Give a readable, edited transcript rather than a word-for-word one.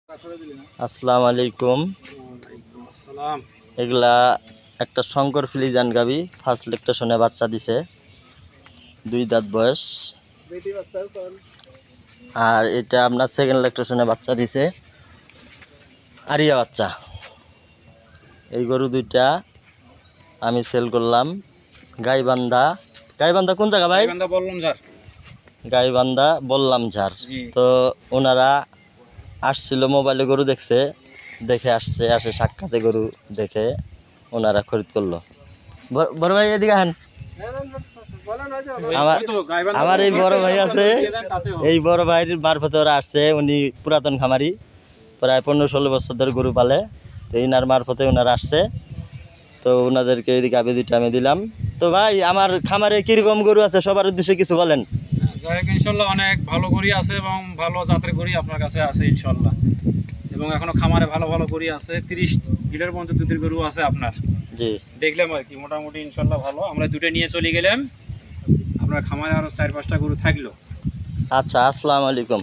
আসসালামু আলাইকুম। এগুলা একটা শঙ্কর ফ্রিজিয়ান গাবি ফার্স্ট ল্যাকটেশনে বাচ্চা দিছে, 2 দাঁত বয়স। আর এটা আপনার সেকেন্ড ল্যাকটেশনে বাচ্চা দিছে, আরিয়া বাচ্চা। এই গরু দুইটা আমি সেল করলাম গাইবান্ধা। গাইবান্ধা কোন জায়গা ভাই? গাইবান্ধা বললাম ঝাড়। তো ওনারা আসছিল, মোবাইলে গরু দেখে আসে সাক্ষাতে গরু দেখে ওনারা খরিদ করলো। বড় ভাই এদিকে আহেন। আমার এই বড় ভাই আছে, এই বড় ভাইয়ের মারফতে ওরা আসছে। উনি পুরাতন খামারি, প্রায় 15-16 বছর ধরে গরু পালে। তো ইনার মারফতে ওনারা আসছে, তো ওনাদেরকে এদিকে আবে দুইটা আমি দিলাম। তো ভাই আমার খামারে কিরকম গরু আছে সবার উদ্দেশ্যে কিছু বলেন। ইনশাল্লাহ অনেক ভালো গরু আছে এবং ভালো জাতের গরু আপনার কাছে আছে ইনশাল্লাহ। এবং এখনো খামারে ভালো ভালো গরু আছে, 30 লিটার পর্যন্ত দুধের গরু আছে আপনার। জি, দেখলাম আর কি, মোটামুটি ইনশাল্লাহ ভালো। আমরা দুটো নিয়ে চলে গেলাম, আপনার খামারে আরো 4-5টা গরু থাকলো। আচ্ছা, আসসালামু আলাইকুম।